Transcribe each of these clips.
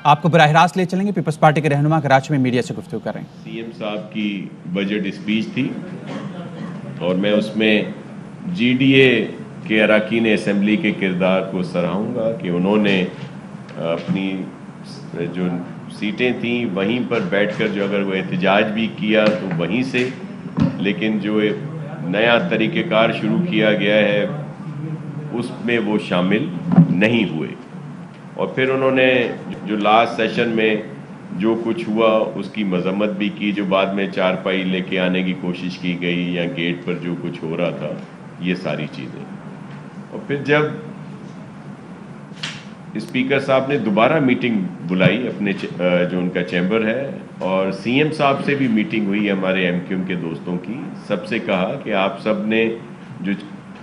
آپ کو براہ راست لے چلیں گے، پیپلز پارٹی کے رہنما کراچی میں میڈیا سے گفتگو کر رہے ہیں۔ سی ایم صاحب کی بجٹ اسپیچ تھی اور میں اس میں جی ڈی اے کے اراکین اسمبلی کے کردار کو سراہوں گا کہ انہوں نے اپنی جو سیٹیں تھیں وہیں پر بیٹھ کر جو اگر وہ احتجاج بھی کیا تو وہیں سے، لیکن جو نیا طریقہ کار شروع کیا گیا ہے اس میں وہ شامل نہیں ہوئے۔ اور پھر انہوں نے جو لاسٹ سیشن میں جو کچھ ہوا اس کی مذمت بھی کی، جو بعد میں چارپائی لے کے آنے کی کوشش کی گئی یا گیٹ پر جو کچھ ہو رہا تھا، یہ ساری چیزیں۔ اور پھر جب اسپیکر صاحب نے دوبارہ میٹنگ بلائی اپنے جو ان کا چیمبر ہے، اور سی ایم صاحب سے بھی میٹنگ ہوئی ہمارے ایم کیو ایم کے دوستوں کی، سب سے کہا کہ آپ سب نے جو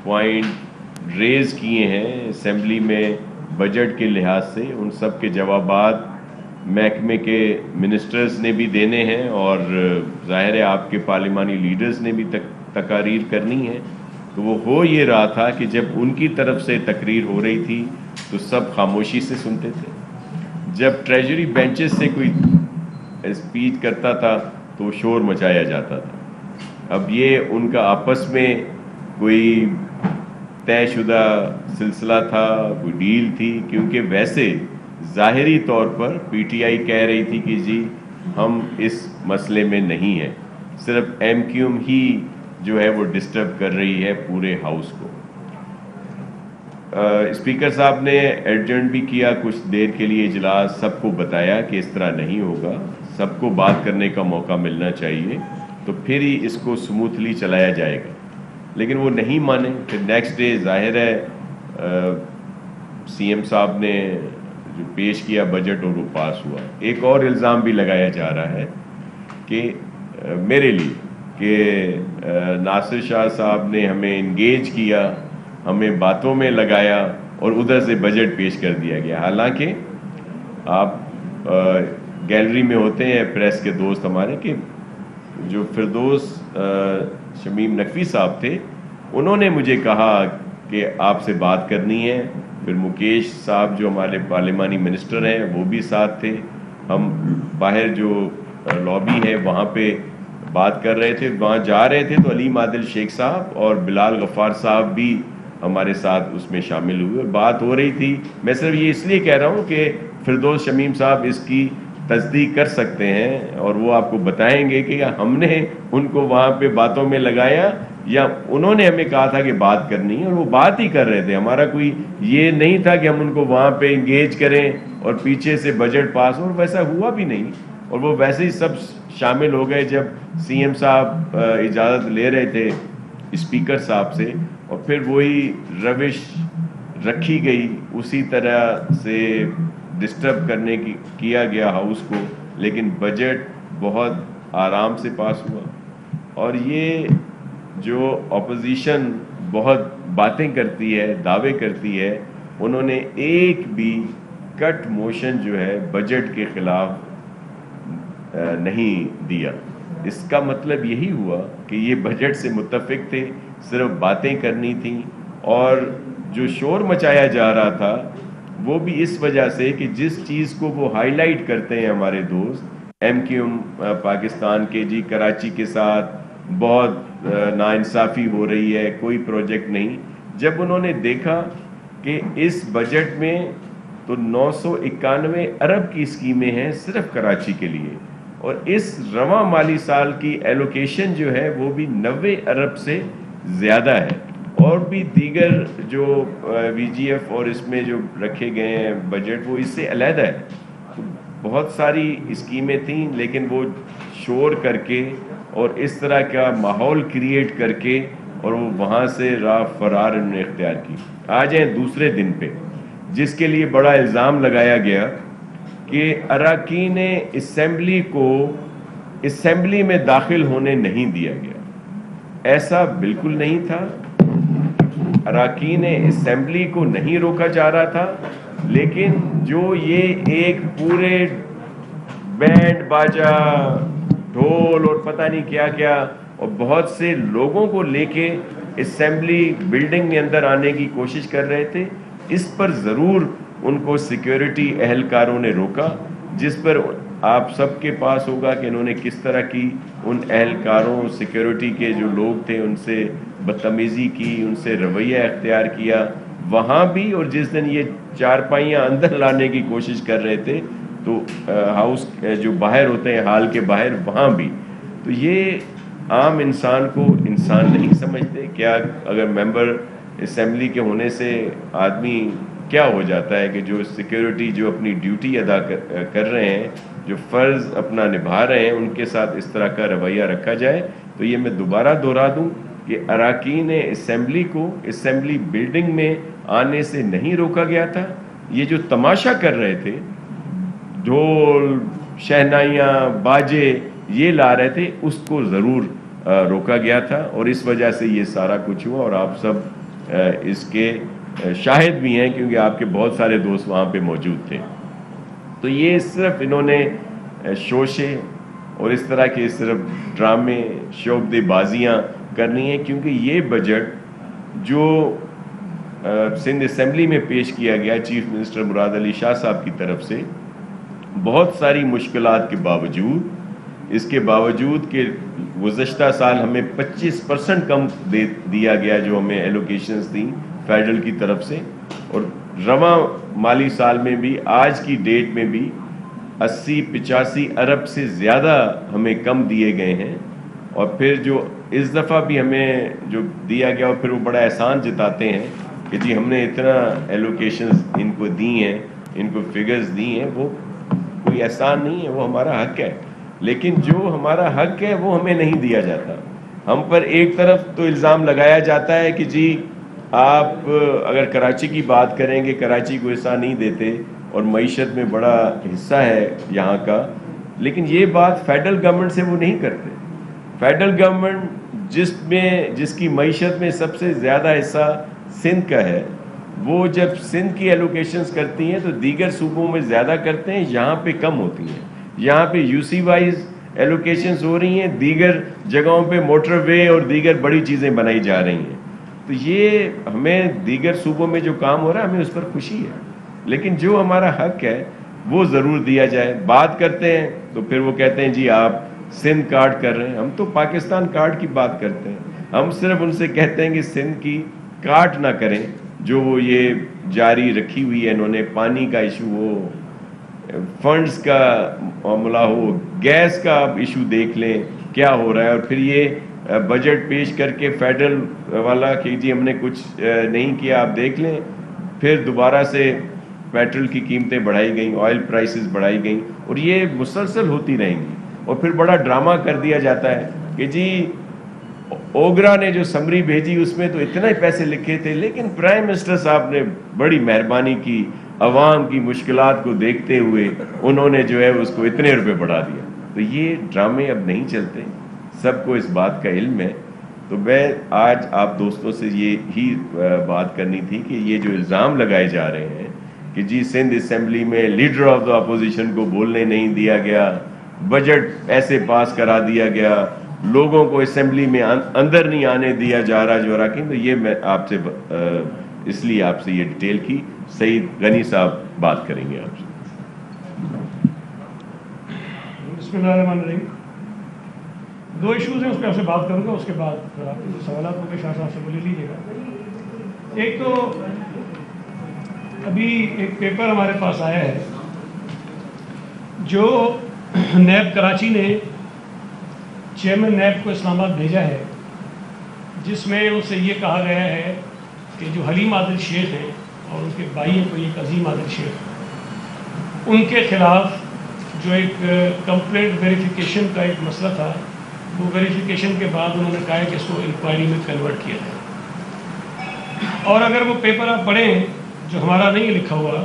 پوائنٹ ریز کیے ہیں اسمبلی میں بجٹ کے لحاظ سے، ان سب کے جوابات محکمے کے منسٹرز نے بھی دینے ہیں، اور ظاہر ہے آپ کے پارلیمانی لیڈرز نے بھی تقاریر کرنی ہے۔ تو وہ ہو یہ رہا تھا کہ جب ان کی طرف سے تقریر ہو رہی تھی تو سب خاموشی سے سنتے تھے، جب ٹریجری بینچز سے کوئی اسپیچ کرتا تھا تو شور مچایا جاتا تھا۔ اب یہ ان کا آپس میں کوئی طے شدہ سلسلہ تھا، کوئی ڈیل تھی، کیونکہ ویسے ظاہری طور پر پی ٹی آئی کہہ رہی تھی کہ جی ہم اس مسئلے میں نہیں ہیں، صرف ایم کیو ایم ہی جو ہے وہ ڈسٹرب کر رہی ہے پورے ہاؤس کو۔ اسپیکر صاحب نے ایڈجرن بھی کیا کچھ دیر کے لیے اجلاس، سب کو بتایا کہ اس طرح نہیں ہوگا، سب کو بات کرنے کا موقع ملنا چاہیے، تو پھر ہی اس کو سموتھلی چلایا جائے گا۔ لیکن وہ نہیں مانے۔ پھر نیکسٹ ڈے ظاہر ہے سی ایم صاحب نے جو پیش کیا بجٹ اور وہ پاس ہوا۔ ایک اور الزام بھی لگایا جا رہا ہے کہ میرے لیے کہ ناصر شاہ صاحب نے ہمیں انگیج کیا، ہمیں باتوں میں لگایا اور ادھر سے بجٹ پیش کر دیا گیا۔ حالانکہ آپ گیلری میں ہوتے ہیں پریس کے دوست ہمارے، کہ جو فردوس شمیم نقوی صاحب تھے انہوں نے مجھے کہا کہ آپ سے بات کرنی ہے۔ پھر مکیش صاحب جو ہمارے پارلیمانی منسٹر ہیں وہ بھی ساتھ تھے، ہم باہر جو لابی ہے وہاں پہ بات کر رہے تھے، وہاں جا رہے تھے تو علیم عادل شیخ صاحب اور بلال غفار صاحب بھی ہمارے ساتھ اس میں شامل ہوئے، بات ہو رہی تھی۔ میں صرف یہ اس لیے کہہ رہا ہوں کہ فردوس شمیم صاحب اس کی تصدیق کر سکتے ہیں اور وہ آپ کو بتائیں گے کہ ہم نے ان کو وہاں پہ باتوں میں لگایا یا انہوں نے ہمیں کہا تھا کہ بات کرنی ہے، اور وہ بات ہی کر رہے تھے۔ ہمارا کوئی یہ نہیں تھا کہ ہم ان کو وہاں پہ انگیج کریں اور پیچھے سے بجٹ پاس ہو، اور ویسا ہوا بھی نہیں۔ اور وہ ویسے ہی سب شامل ہو گئے جب سی ایم صاحب اجازت لے رہے تھے اسپیکر صاحب سے، اور پھر وہی روش رکھی گئی، اسی طرح سے ڈسٹرب کرنے کی کیا گیا ہاؤس کو، لیکن بجٹ بہت آرام سے پاس ہوا۔ اور یہ جو اپوزیشن بہت باتیں کرتی ہے، دعوے کرتی ہے، انہوں نے ایک بھی کٹ موشن جو ہے بجٹ کے خلاف نہیں دیا۔ اس کا مطلب یہی ہوا کہ یہ بجٹ سے متفق تھے، صرف باتیں کرنی تھیں۔ اور جو شور مچایا جا رہا تھا وہ بھی اس وجہ سے کہ جس چیز کو وہ ہائی لائٹ کرتے ہیں ہمارے دوست ایم کیو ایم پاکستان کے، جی کراچی کے ساتھ بہت ناانصافی ہو رہی ہے، کوئی پروجیکٹ نہیں۔ جب انہوں نے دیکھا کہ اس بجٹ میں تو 991 ارب کی اسکیمیں ہیں صرف کراچی کے لیے، اور اس رواں مالی سال کی ایلوکیشن جو ہے وہ بھی 90 ارب سے زیادہ ہے، اور بھی دیگر جو وی جی ایف اور اس میں جو رکھے گئے ہیں بجٹ وہ اس سے علیحدہ ہے۔ بہت ساری اسکیمیں تھیں، لیکن وہ شور کر کے اور اس طرح کا ماحول کریٹ کر کے اور وہ وہاں سے راہ فرار انہوں نے اختیار کی۔ آ جائیں دوسرے دن پہ، جس کے لیے بڑا الزام لگایا گیا کہ اراکین اسمبلی کو اسمبلی میں داخل ہونے نہیں دیا گیا۔ ایسا بالکل نہیں تھا، اراکین اسمبلی کو نہیں روکا جا رہا تھا، لیکن جو یہ ایک پورے بینڈ باجا ڈھول اور پتہ نہیں کیا کیا اور بہت سے لوگوں کو لے کے اسمبلی بلڈنگ میں اندر آنے کی کوشش کر رہے تھے، اس پر ضرور ان کو سیکیورٹی اہلکاروں نے روکا، جس پر آپ سب کے پاس ہوگا کہ انہوں نے کس طرح کی ان اہلکاروں سیکیورٹی کے جو لوگ تھے ان سے بدتمیزی کی، ان سے رویہ اختیار کیا وہاں بھی، اور جس دن یہ چارپائیاں اندر لانے کی کوشش کر رہے تھے تو ہاؤس جو باہر ہوتے ہیں ہال کے باہر وہاں بھی. تو یہ عام انسان کو انسان نہیں سمجھتے. کیا اگر ممبر اسمبلی کے ہونے سے آدمی کیا ہو جاتا ہے کہ جو سیکیورٹی جو اپنی ڈیوٹی ادا کر رہے ہیں، جو فرض اپنا نبھا رہے ہیں، ان کے ساتھ اس طرح کا رویہ رکھا جائے. تو یہ میں دوبارہ دہرا دوں کہ اراکین اسمبلی کو اسمبلی بلڈنگ میں آنے سے نہیں روکا گیا تھا. یہ جو تماشا کر رہے تھے، ڈھول شہنائیاں باجے یہ لا رہے تھے، اس کو ضرور روکا گیا تھا، اور اس وجہ سے یہ سارا کچھ ہوا. اور آپ سب اس کے شاہد بھی ہیں کیونکہ آپ کے بہت سارے دوست وہاں پہ موجود تھے. تو یہ صرف انہوں نے شوشے اور اس طرح کے صرف ڈرامے شعبدے بازیاں کرنی ہیں، کیونکہ یہ بجٹ جو سندھ اسمبلی میں پیش کیا گیا چیف منسٹر مراد علی شاہ صاحب کی طرف سے، بہت ساری مشکلات کے باوجود، اس کے باوجود کہ گزشتہ سال ہمیں 25% کم دیا گیا جو ہمیں ایلوکیشنز تھیں فیڈرل کی طرف سے، اور رواں مالی سال میں بھی آج کی ڈیٹ میں بھی 80-85 ارب سے زیادہ ہمیں کم دیے گئے ہیں. اور پھر جو اس دفعہ بھی ہمیں جو دیا گیا، اور پھر وہ بڑا احسان جتاتے ہیں کہ جی ہم نے اتنا ایلوکیشنز ان کو دی ہیں، ان کو فگرز دی ہیں. وہ کوئی احسان نہیں ہے، وہ ہمارا حق ہے. لیکن جو ہمارا حق ہے وہ ہمیں نہیں دیا جاتا. ہم پر ایک طرف تو الزام لگایا جاتا ہے کہ جی آپ اگر کراچی کی بات کریں گے کراچی کو حصہ نہیں دیتے، اور معیشت میں بڑا حصہ ہے یہاں کا، لیکن یہ بات فیڈرل گورنمنٹ سے وہ نہیں کرتے. فیڈرل گورنمنٹ جس کی معیشت میں سب سے زیادہ حصہ سندھ کا ہے، وہ جب سندھ کی ایلوکیشنز کرتی ہیں تو دیگر صوبوں میں زیادہ کرتے ہیں، یہاں پہ کم ہوتی ہیں. یہاں پہ یو سی وائز ایلوکیشنز ہو رہی ہیں، دیگر جگہوں پہ موٹر وے اور دیگر بڑی چیزیں بنائی جا رہی ہیں. تو یہ ہمیں دیگر صوبوں میں جو کام ہو رہا ہے ہمیں اس پر خوشی ہے، لیکن جو ہمارا حق ہے وہ ضرور دیا جائے. بات کرتے ہیں تو پھر وہ کہتے ہیں جی آپ سندھ کارڈ کر رہے ہیں. ہم تو پاکستان کارڈ کی بات کرتے ہیں. ہم صرف ان سے کہتے ہیں کہ سندھ کی کاٹ نہ کریں جو وہ یہ جاری رکھی ہوئی ہے. انہوں نے پانی کا ایشو ہو، فنڈز کا معاملہ ہو، گیس کا آپ ایشو دیکھ لیں کیا ہو رہا ہے. اور پھر یہ بجٹ پیش کر کے فیڈرل والا کہ جی ہم نے کچھ نہیں کیا، آپ دیکھ لیں. پھر دوبارہ سے پیٹرول کی قیمتیں بڑھائی گئیں، آئل پرائسز بڑھائی گئیں، اور یہ مسلسل ہوتی رہیں گی. اور پھر بڑا ڈرامہ کر دیا جاتا ہے کہ جی اوگرا نے جو سمری بھیجی اس میں تو اتنا ہی پیسے لکھے تھے، لیکن پرائم منسٹر صاحب نے بڑی مہربانی کی، عوام کی مشکلات کو دیکھتے ہوئے انہوں نے جو ہے اس کو اتنے روپے بڑھا دیا. تو یہ ڈرامے اب نہیں چلتے، سب کو اس بات کا علم ہے. تو میں آج آپ دوستوں سے یہی بات کرنی تھی کہ یہ جو الزام لگائے جا رہے ہیں کہ جی سندھ اسمبلی میں لیڈر آف دا اپوزیشن کو بولنے نہیں دیا گیا، بجٹ ایسے پاس کرا دیا گیا، لوگوں کو اسمبلی میں اندر نہیں آنے دیا جا رہا جو اراکین. تو یہ میں آپ سے اس لیے آپ سے یہ ڈیٹیل کی. سعید غنی صاحب بات کریں گے آپ سے. بسم اللہ الرحمن الرحیم. دو ایشوز ہیں، اس پہ آپ سے بات کروں گا، اس کے بعد پھر آپ کے سوالات ہوں گے شاہ صاحب سے بولے لیجیے گا. ایک تو ابھی ایک پیپر ہمارے پاس آیا ہے جو نیب کراچی نے چیئرمین نیب کو اسلام آباد بھیجا ہے، جس میں ان سے یہ کہا گیا ہے کہ جو حلیم عادل شیخ ہیں اور ان کے بھائی ہیں کوئی ایک عظیم عادل شیخ، ان کے خلاف جو ایک کمپلینٹ ویریفیکیشن کا ایک مسئلہ تھا، وہ ویریفیکیشن کے بعد انہوں نے کہا ہے کہ اس کو انکوائری میں کنورٹ کیا جائے. اور اگر وہ پیپر آپ پڑھیں جو ہمارا نہیں لکھا ہوا،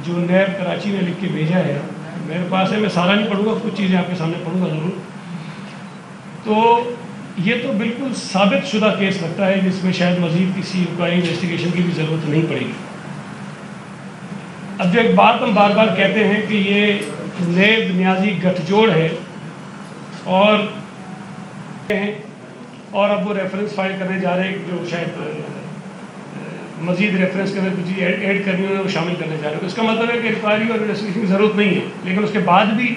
جو نیب کراچی نے لکھ کے بھیجا ہے، میرے پاس ہے، میں سارا نہیں پڑھوں گا، کچھ چیزیں آپ کے سامنے پڑھوں گا ضرور. تو یہ تو بالکل ثابت شدہ کیس لگتا ہے جس میں شاید مزید کسی انکوائری انویسٹیگیشن کی بھی ضرورت نہیں پڑے گی. اب جو ایک بات ہم بار بار کہتے ہیں کہ یہ نیب نیازی گٹھ جوڑ ہے، اور اب وہ ریفرنس فائل کرنے جا رہے ہیں جو شاید مزید ریفرنس کے اندر کچھ چیز ایڈ کرنی ہو وہ شامل کرنے جا رہے ہیں. اس کا مطلب ہے کہ انکوائری اور انویسٹیگیشن کی ضرورت نہیں ہے, لیکن اس کے بعد بھی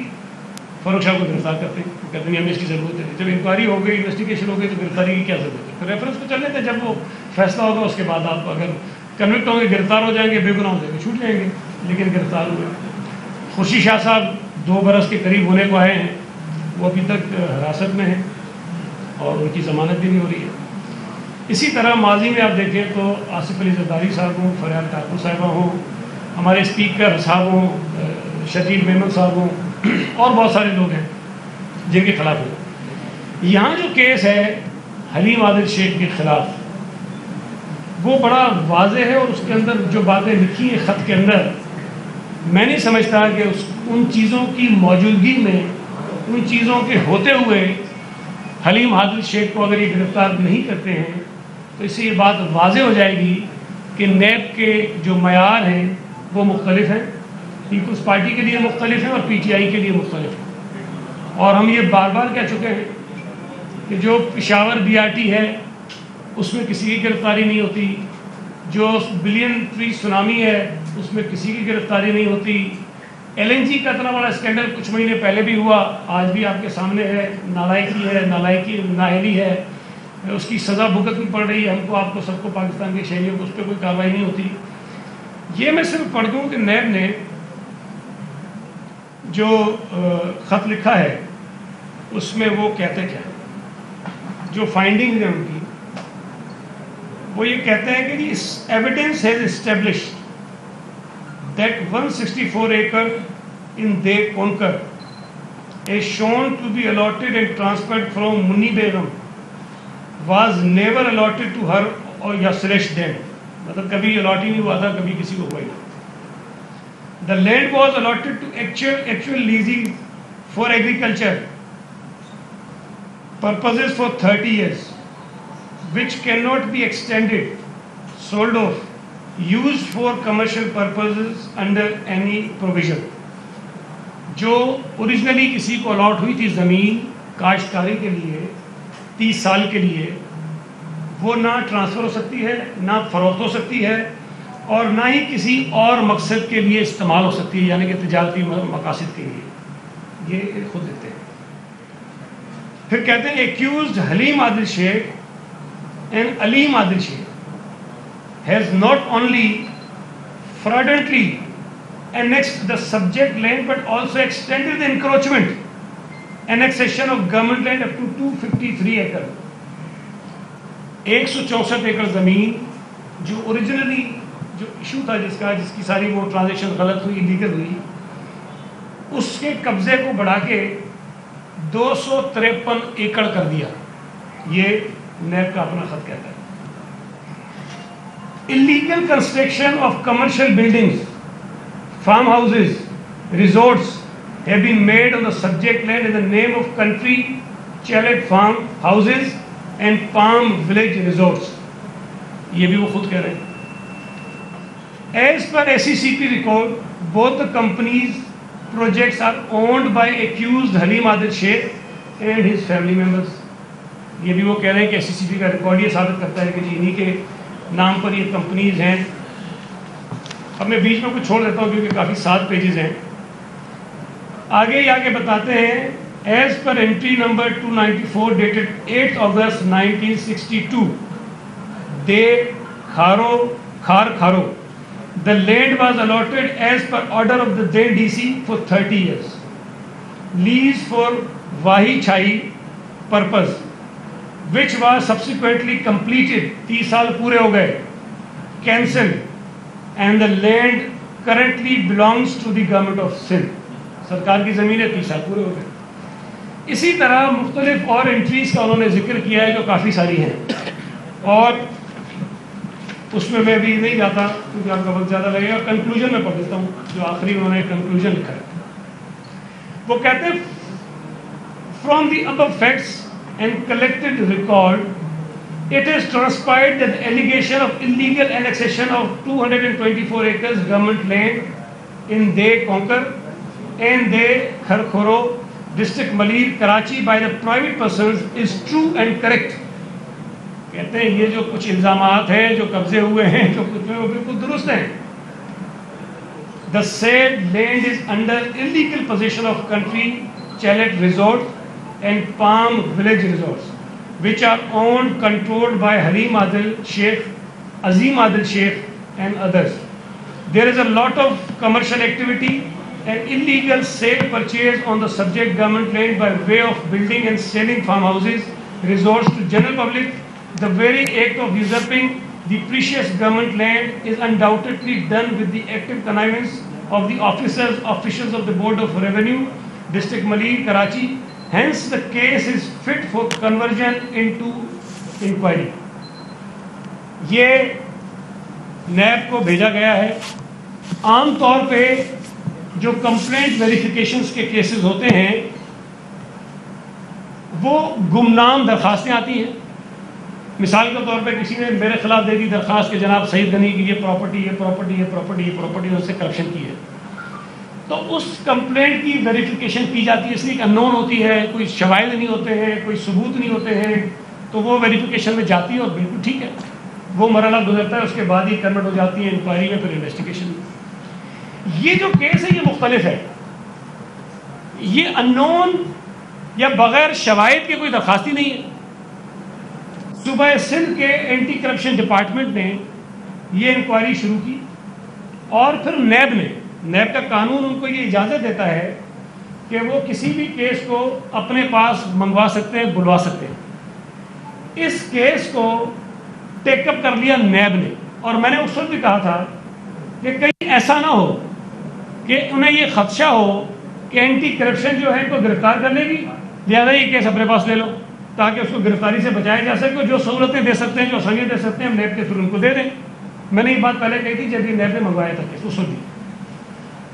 فاروق شاہ کو گرفتار کرتے ہیں ہمیں اس کی ضرورت ہے. جب انکوائری ہو گئی, انویسٹیگیشن ہو گئی, تو گرفتاری کی کیا ضرورت ہے؟ پھر ریفرنس پہ چل لیتے ہیں, جب وہ فیصلہ ہوگا اس کے بعد آپ اگر کنوکٹ ہوں گے, گرفتار ہو جائیں گے, بے گناہ ہو جائیں گے, چھوٹ جائیں گے. لیکن گرفتار ہوئے. خورشید شاہ صاحب 2 برس کے قریب ہونے کو آئے ہیں, وہ ابھی تک حراست میں ہیں اور ان کی ضمانت بھی نہیں ہو رہی ہے. اسی طرح ماضی میں آپ دیکھیں تو آصف علی زرداری صاحب ہوں, فریال ٹھاکر صاحبہ ہوں, ہمارے اسپیکر صاحب ہوں, شکیل محمد صاحب ہوں, اور بہت سارے لوگ ہیں جن کے خلاف ہوں. یہاں جو کیس ہے حلیم عادل شیخ کے خلاف, وہ بڑا واضح ہے, اور اس کے اندر جو باتیں لکھی ہیں خط کے اندر, میں نہیں سمجھتا کہ ان چیزوں کی موجودگی میں, ان چیزوں کے ہوتے ہوئے حلیم عادل شیخ کو اگر یہ گرفتار نہیں کرتے ہیں تو اس سے یہ بات واضح ہو جائے گی کہ نیب کے جو معیار ہیں وہ مختلف ہیں, پیپلز پارٹی کے لیے مختلف ہیں اور پی ٹی آئی کے لیے مختلف ہیں. اور ہم یہ بار بار کہہ چکے ہیں کہ جو پشاور بی آر ٹی ہے اس میں کسی کی گرفتاری نہیں ہوتی, جو بلین ٹری سونامی ہے اس میں کسی کی گرفتاری نہیں ہوتی. ایل این جی کا اتنا بڑا اسکینڈل کچھ مہینے پہلے بھی ہوا, آج بھی آپ کے سامنے ہے, نالائکی ہے, نااہلی ہے, اس کی سزا بھگتنی پڑ رہی ہے ہم کو, آپ کو, سب کو, پاکستان کے شہریوں کو, اس پہ کوئی کارروائی نہیں ہوتی. یہ میں صرف پڑھ دوں کہ نیب نے جو خط لکھا ہے اس میں وہ کہتے کیا, جو فائنڈنگ ہے ان کی, وہ یہ کہتے ہیں کہ evidence has established that 164 acre in De Konkan is shown to be allotted and transferred from Munni Begum was never allotted to her or Yasresh then. مطلب کبھی allot ہی نہیں ہوا تھا, کبھی کسی کو ہوا ہی نہیں. The land was allotted to actual leasing for agriculture purposes for 30 years, which cannot be extended, sold off, used for commercial purposes under any provision. جو اوریجنلی کسی کو الاٹ ہوئی تھی زمین کاشتکاری کے لیے 30 سال کے لیے, وہ نہ ٹرانسفر ہو سکتی ہے, نہ فروخت ہو سکتی ہے, اور نہ ہی کسی اور مقصد کے لیے استعمال ہو سکتی ہے, یعنی کہ تجارتی مقاصد کے لیے. یہ خود دیتے ہیں. پھر کہتے ہیں accused Haleem Adil Sheikh and Aleem Adil Sheikh has not only fraudulently annexed the subject land but also extended the encroachment, annexation of government land up to 253 acre. 164 ایکڑ زمین جو اوریجنلی جو ایشو تھا جس کی ساری وہ ٹرانزیکشن غلط ہوئی, لیگل ہوئی, اس کے قبضے کو بڑھا کے 253 ایکڑ کر دیا. یہ نیب کا اپنا خط کہتا ہے. Illegal construction of commercial buildings, farmhouses, resorts have been made on the subject land in the name of Country Chalet Farm Houses and Palm Village Resorts. یہ بھی وہ خود کہہ رہے ہیں. As per SCCP record, both the companies' projects are owned by accused Halim Adil Sheikh and his family members. یہ بھی وہ کہہ رہے ہیں کہ SCCP کا ریکارڈ یہ ثابت کرتا ہے کہ جی انہی کے نام پر یہ کمپنیز ہیں. اب میں بیچ میں کچھ چھوڑ دیتا ہوں کیونکہ کافی 7 پیجز ہیں. آگے بتاتے ہیں ایز پر انٹری نمبر 294 ڈیٹڈ 8 اگست 1962 دے کھارو the land was allotted as per order of the then DC for 30 years. Lease for Wahi Chai purpose which was subsequently completed, 30 سال پورے ہو گئے, cancelled, and the land currently belongs to the government of Sindh. سرکار کی زمین ہے, 30 سال پورے ہو گئے. اسی طرح مختلف اور انٹریز کا انہوں نے ذکر کیا ہے جو کافی ساری ہیں, اور اس میں بھی نہیں جاتا کیونکہ آپ کا وقت زیادہ لگے گا. کنکلوژن میں پڑھ دیتا ہوں جو آخری انہوں نے کنکلوژن لکھا ہے. وہ کہتے ہیں from the above facts and collected record, it is transpired that the allegation of illegal annexation of 224 acres government land in De Konkan and De Kharkhoro, district Malir, Karachi by the private persons is true and correct. کہتے ہیں یہ جو کچھ الزامات ہیں جو قبضے ہوئے ہیں جو کچھ میں وہ بالکل درست ہیں. The said land is under illegal possession of country Chalet Resort and Palm Village Resorts, which are owned, controlled by Halim Adil Sheikh, Azim Adil Sheikh and others. There is a lot of commercial activity and illegal sale purchase on the subject government land by way of building and selling farmhouses, resorts to general public. The very act of usurping the precious government land is undoubtedly done with the active connivance of the officials of the Board of Revenue, District Malir, Karachi. Hence, the case is fit for conversion into inquiry. یہ NAB کو بھیجا گیا ہے. عام طور پہ جو complaint verifications کے کیسز ہوتے ہیں وہ گمنام درخواستیں آتی ہیں. مثال کے طور پہ کسی نے میرے خلاف دے دی درخواست کہ جناب سعید غنی کی یہ پراپرٹی اس سے کرپشن کی ہے, تو اس کمپلینٹ کی ویریفیکیشن کی جاتی ہے. اس لیے ان نون ہوتی ہے, کوئی شواہد نہیں ہوتے ہیں, کوئی ثبوت نہیں ہوتے ہیں, تو وہ ویریفیکیشن میں جاتی ہے اور بالکل ٹھیک ہے, وہ مرحلہ گزرتا ہے, اس کے بعد ہی کنورٹ ہو جاتی ہے انکوائری میں, پھر انویسٹیگیشن. یہ جو کیس ہے یہ مختلف ہے. یہ ان نون یا بغیر شواہد کے کوئی درخواست ہی نہیں ہے. صوبہ سندھ کے اینٹی کرپشن ڈپارٹمنٹ نے یہ انکوائری شروع کی اور پھر نیب کا قانون ان کو یہ اجازت دیتا ہے کہ وہ کسی بھی کیس کو اپنے پاس منگوا سکتے ہیں, بلوا سکتے ہیں. اس کیس کو ٹیک اپ کر لیا نیب نے, اور میں نے اس وقت بھی کہا تھا کہ کہیں ایسا نہ ہو کہ انہیں یہ خدشہ ہو کہ اینٹی کرپشن جو ہے ان کو گرفتار کر لے گی, لہٰذا یہ کیس اپنے پاس لے لو تاکہ اس کو گرفتاری سے بچایا جا سکے. جو سہولتیں دے سکتے ہیں, جو سنگیں دے سکتے ہیں, ہم نیب کے تھرو ان کو دے دیں. میں نے یہ بات پہلے کہی تھی جب یہ نیب نے منگوایا تھا کیس, اس وقت بھی.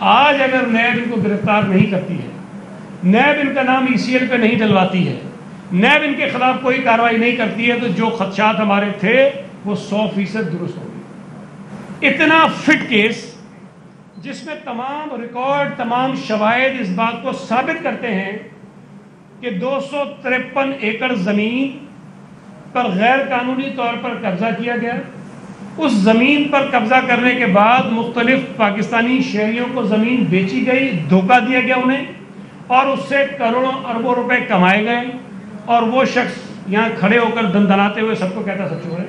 آج اگر نیب ان کو گرفتار نہیں کرتی ہے, نیب ان کا نام ECL پہ نہیں ڈلواتی ہے, نیب ان کے خلاف کوئی کارروائی نہیں کرتی ہے, تو جو خدشات ہمارے تھے وہ 100% درست ہو گئے. اتنا فٹ کیس جس میں تمام ریکارڈ, تمام شواہد اس بات کو ثابت کرتے ہیں کہ 253 ایکڑ زمین پر غیر قانونی طور پر قبضہ کیا گیا. اس زمین پر قبضہ کرنے کے بعد مختلف پاکستانی شہریوں کو زمین بیچی گئی, دھوکہ دیا گیا انہیں, اور اس سے کروڑوں اربوں روپے کمائے گئے, اور وہ شخص یہاں کھڑے ہو کر دندناتے ہوئے سب کو کہتا سب چور ہے.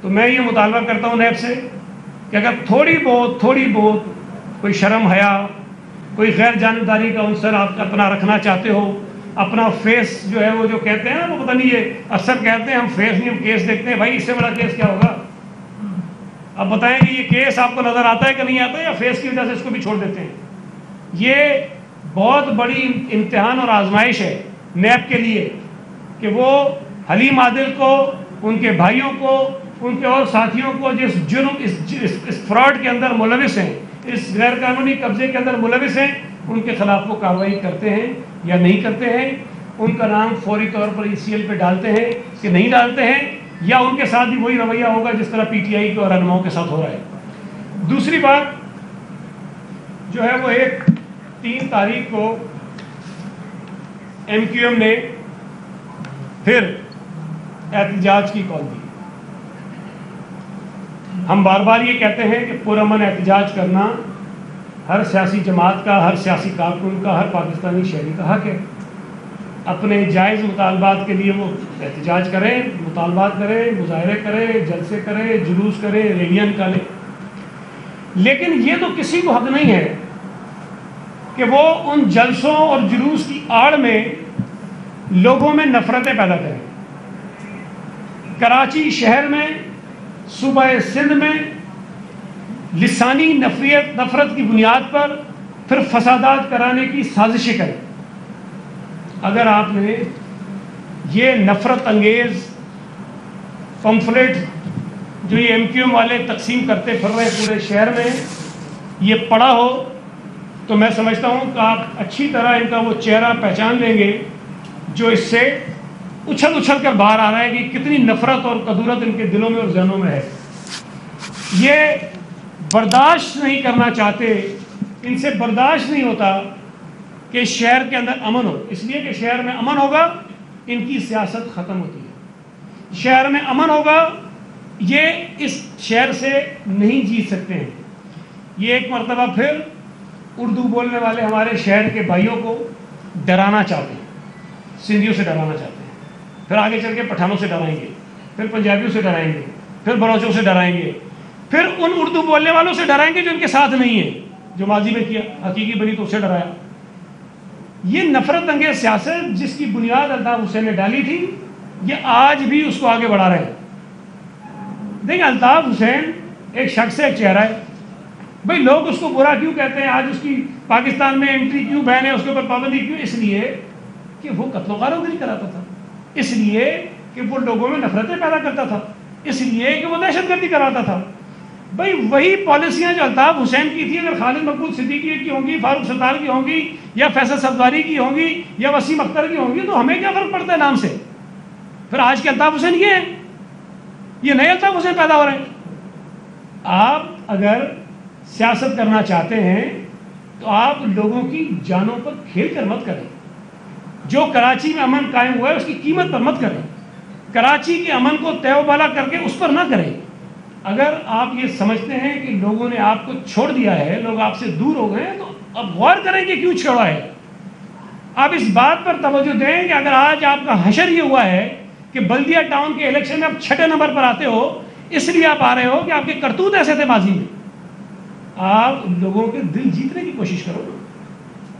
تو میں یہ مطالبہ کرتا ہوں نیب سے کہ اگر تھوڑی بہت کوئی شرم حیا, کوئی غیر جانبداری کا عنصر آپ اپنا رکھنا چاہتے ہو, اپنا فیس جو ہے وہ جو کہتے ہیں نا, وہ پتہ نہیں یہ اکثر کہتے ہیں ہم فیس نہیں, ہم کیس دیکھتے ہیں. بھائی اس سے بڑا کیس کیا ہوگا؟ اب بتائیں کہ یہ کیس آپ کو نظر آتا ہے کہ نہیں آتا ہے, یا فیس کی وجہ سے اس کو بھی چھوڑ دیتے ہیں؟ یہ بہت بڑی امتحان اور آزمائش ہے نیب کے لیے کہ وہ حلیم عادل کو, ان کے بھائیوں کو, ان کے اور ساتھیوں کو جس جرم, اس فراڈ کے اندر ملوث ہیں, اس غیر قانونی قبضے کے اندر ملوث ہیں, ان کے خلاف وہ کارروائی کرتے ہیں یا نہیں کرتے ہیں. ان کا نام فوری طور پر ECL پہ ڈالتے ہیں کہ نہیں ڈالتے ہیں, یا ان کے ساتھ بھی وہی رویہ ہوگا جس طرح PTI کے اور رہنماؤں کے ساتھ ہو رہا ہے. دوسری بات جو ہے وہ 3 تاریخ کو MQM نے پھر احتجاج کی کال دی. ہم بار بار یہ کہتے ہیں کہ پرامن احتجاج کرنا ہر سیاسی جماعت کا, ہر سیاسی کارکن کا, ہر پاکستانی شہری کا حق ہے. اپنے جائز مطالبات کے لیے وہ احتجاج کریں, مطالبات کریں, مظاہرے کریں, جلسے کریں, جلوس کریں, ریلیاں نکالیں. لیکن یہ تو کسی کو حق نہیں ہے کہ وہ ان جلسوں اور جلوس کی آڑ میں لوگوں میں نفرتیں پیدا کریں. کراچی شہر میں, صوبہ سندھ میں لسانی نفرت کی بنیاد پر پھر فسادات کرانے کی سازشیں کریں. اگر آپ نے یہ نفرت انگیز پمفلیٹ جو یہ MQM والے تقسیم کرتے پھر رہے پورے شہر میں یہ پڑھا ہو, تو میں سمجھتا ہوں کہ آپ اچھی طرح ان کا وہ چہرہ پہچان لیں گے جو اس سے اچھل کر باہر آ رہا ہے کہ کتنی نفرت اور کدورت ان کے دلوں میں اور ذہنوں میں ہے. یہ برداشت نہیں کرنا چاہتے, ان سے برداشت نہیں ہوتا کہ شہر کے اندر امن ہو, اس لیے کہ شہر میں امن ہوگا ان کی سیاست ختم ہوتی ہے. شہر میں امن ہوگا، یہ اس شہر سے نہیں جیت سکتے ہیں۔ یہ ایک مرتبہ پھر اردو بولنے والے ہمارے شہر کے بھائیوں کو ڈرانا چاہتے ہیں، سندھیوں سے ڈرانا چاہتے ہیں، پھر آگے چل کے پٹھانوں سے ڈرائیں گے، پھر پنجابیوں سے ڈرائیں گے، پھر بلوچوں سے ڈرائیں گے، پھر ان اردو بولنے والوں سے ڈرائیں گے جو ان کے ساتھ نہیں ہیں، جو ماضی میں کیا، حقیقی بنی تو اسے ڈرایا۔ یہ نفرت انگیز سیاست جس کی بنیاد الطاف حسین نے ڈالی تھی، یہ آج بھی اس کو آگے بڑھا رہے ہیں۔ دیکھیں، الطاف حسین ایک شخص ہے، ایک چہرہ ہے، بھئی لوگ اس کو برا کیوں کہتے ہیں، آج اس کی پاکستان میں انٹری کیوں بین ہے، اس کے اوپر پابندی کیوں؟ اس لیے کہ وہ قتل و غارت نہیں کراتا تھا، اس لیے کہ وہ لوگوں میں نفرتیں پیدا کرتا تھا، اس لیے کہ وہ دہشت گردی کراتا تھا۔ بھئی وہی پالیسیاں جو الطاف حسین کی تھی اگر خالد مقبول صدیقی کی ہوں گی، فاروق ستار کی ہوں گی، یا فیصل صفداری کی ہوں گی، یا وسیم اختر کی ہوں گی، تو ہمیں کیا فرق پڑتا ہے نام سے؟ پھر آج کے الطاف حسین یہ ہیں، یہ نئے الطاف حسین پیدا ہو رہے ہیں۔ آپ اگر سیاست کرنا چاہتے ہیں تو آپ لوگوں کی جانوں پر کھیل کر مت کریں۔ جو کراچی میں امن قائم ہوا ہے اس کی قیمت پر مت کریں، کراچی کے امن کو تیو بالا کر کے اس پر نہ کریں۔ اگر آپ یہ سمجھتے ہیں کہ لوگوں نے آپ کو چھوڑ دیا ہے، لوگ آپ سے دور ہو گئے ہیں، تو اب غور کریں کہ کیوں چھوڑا ہے۔ آپ اس بات پر توجہ دیں کہ اگر آج آپ کا حشر یہ ہوا ہے کہ بلدیہ ٹاؤن کے الیکشن میں آپ 6 نمبر پر آتے ہو، اس لیے آپ آ رہے ہو کہ آپ کے کرتوت ایسے تھے ماضی میں۔ آپ لوگوں کے دل جیتنے کی کوشش کرو،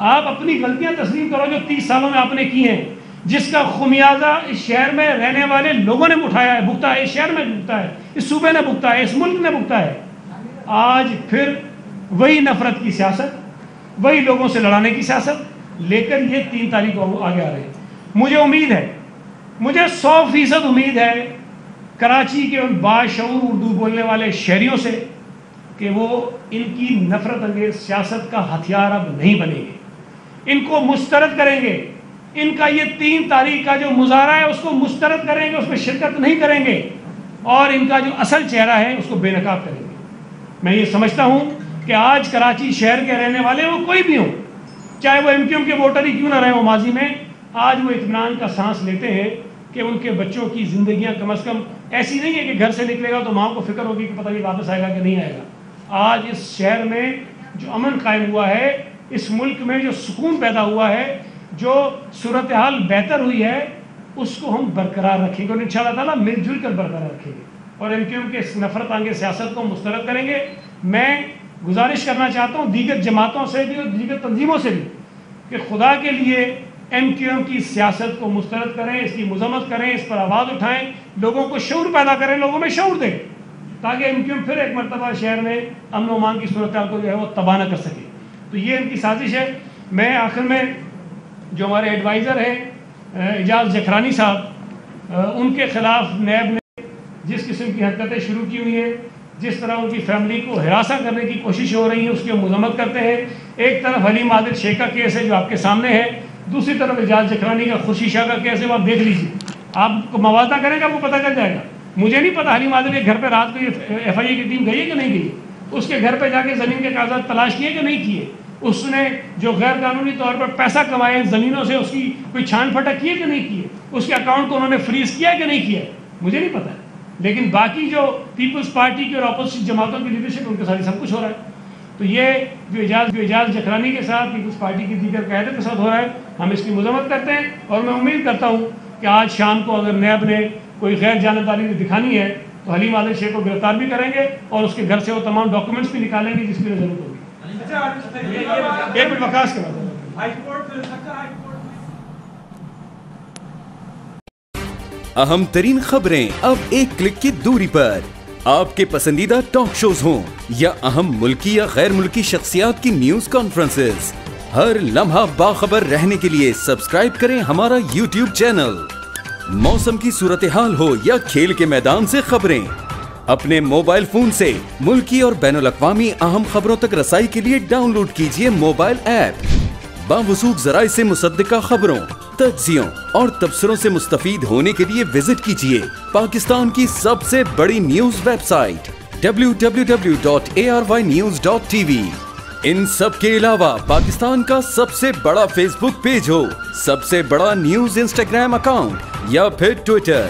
آپ اپنی غلطیاں تسلیم کرو جو 30 سالوں میں آپ نے کی ہیں، جس کا خمیازہ اس شہر میں رہنے والے لوگوں نے اٹھایا ہے، بھگتا ہے، اس شہر میں بھگتا ہے، اس صوبے نے بھگتا ہے، اس ملک نے بھگتا ہے۔ آج پھر وہی نفرت کی سیاست، وہی لوگوں سے لڑانے کی سیاست لے کر یہ 3 تاریخ کو آگے آ رہے ہیں۔ مجھے امید ہے، مجھے 100% امید ہے کراچی کے ان باشعور اردو بولنے والے شہریوں سے کہ وہ ان کی نفرت انگیز سیاست کا ہتھیار اب نہیں بنیں گے، ان کو مسترد کریں گے، ان کا یہ 3 تاریخ کا جو مظاہرہ ہے اس کو مسترد کریں گے، اس میں شرکت نہیں کریں گے، اور ان کا جو اصل چہرہ ہے اس کو بے نقاب کریں گے۔ میں یہ سمجھتا ہوں کہ آج کراچی شہر کے رہنے والے وہ کوئی بھی ہوں، چاہے وہ MQM کے ووٹر ہی کیوں نہ رہے ہوں ماضی میں، آج وہ اطمینان کا سانس لیتے ہیں کہ ان کے بچوں کی زندگیاں کم از کم ایسی نہیں ہے کہ گھر سے نکلے گا تو ماں کو فکر ہوگی کہ پتہ نہیں واپس آئے گا کہ نہیں آئے گا۔ آج اس شہر میں جو امن قائم ہوا ہے، اس ملک میں جو سکون پیدا ہوا ہے، جو صورتحال بہتر ہوئی ہے، اس کو ہم برقرار رکھیں گے اور انشاءاللہ تعالیٰ مل جل کر برقرار رکھیں گے، اور MQM کے اس نفرت انگیز سیاست کو مسترد کریں گے۔ میں گزارش کرنا چاہتا ہوں دیگر جماعتوں سے بھی اور دیگر تنظیموں سے بھی کہ خدا کے لیے MQM کی سیاست کو مسترد کریں، اس کی مذمت کریں، اس پر آواز اٹھائیں، لوگوں کو شعور پیدا کریں، لوگوں میں شعور دیں، تاکہ MQM پھر ایک مرتبہ شہر میں امن و امان کی صورتحال کو جو ہے وہ تباہ نہ کر سکے۔ تو یہ ان کی سازش ہے۔ میں آخر میں جو ہمارے ایڈوائزر ہیں اعجاز جکھرانی صاحب، ان کے خلاف نیب نے جس قسم کی حرکتیں شروع کی ہوئی ہیں، جس طرح ان کی فیملی کو ہراساں کرنے کی کوشش ہو رہی ہے، اس کی ہم مذمت کرتے ہیں۔ ایک طرف حلیم عادل شیخ کا کیس ہے جو آپ کے سامنے ہے، دوسری طرف اعجاز جکھرانی کا خورشید شاہ کا کیس ہے، وہ آپ دیکھ لیجیے، آپ کو موازنہ کریں گے آپ کو پتہ چل جائے گا۔ مجھے نہیں پتا حلیم عادل کے گھر پہ رات کو یہ FIA کی ٹیم گئی ہے کہ نہیں گئی، اس کے گھر پہ جا کے زمین کے کاغذات تلاش کیے کہ نہیں کیے، اس نے جو غیر قانونی طور پر پیسہ کمائے زمینوں سے اس کی کوئی چھان پھٹک کیے کہ نہیں کیے، اس کے اکاؤنٹ کو انہوں نے فریز کیا کہ نہیں کیا، مجھے نہیں پتا ہے۔ لیکن باقی جو پیپلز پارٹی کی اور اپوزیشن جماعتوں کی لیڈرشپ ان کے ساتھ سب کچھ ہو رہا ہے۔ تو یہ جو اعجاز جکھرانی کے ساتھ پیپلز پارٹی کی دیگر قیادت کے ساتھ ہو رہا ہے، ہم اس کی مذمت کرتے ہیں، اور میں امید کرتا ہوں کہ آج شام کو اگر نیب نے کوئی غیر جانبداری دکھانی ہے تو حلیم عادل شیخ کو گرفتار بھی کریں گے اور اس کے گھر سے وہ تمام ڈاکومنٹس بھی نکالیں گے جس کی ضرورت ہوگی۔ ایک منٹ وقاص کے بعد اہم ترین خبریں اب ایک کلک کی دوری پر، آپ کے پسندیدہ ٹاک شوز ہوں یا اہم ملکی یا غیر ملکی شخصیات کی نیوز کانفرنسز، ہر لمحہ باخبر رہنے کے لیے سبسکرائب کریں ہمارا YouTube چینل۔ موسم کی صورتحال ہو یا کھیل کے میدان سے خبریں، اپنے موبائل فون سے ملکی اور بین الاقوامی اہم خبروں تک رسائی کے لیے ڈاؤن لوڈ کیجیے موبائل ایپ۔ باوثوق ذرائع سے مصدقہ خبروں، تجزیوں اور تبصروں سے مستفید ہونے کے لیے وزٹ کیجیے پاکستان کی سب سے بڑی نیوز ویب سائٹ www.arynews.tv۔ ان سب کے علاوہ پاکستان کا سب سے بڑا فیس بک پیج ہو، سب سے بڑا نیوز انسٹاگرام اکاؤنٹ یا پھر ٹویٹر،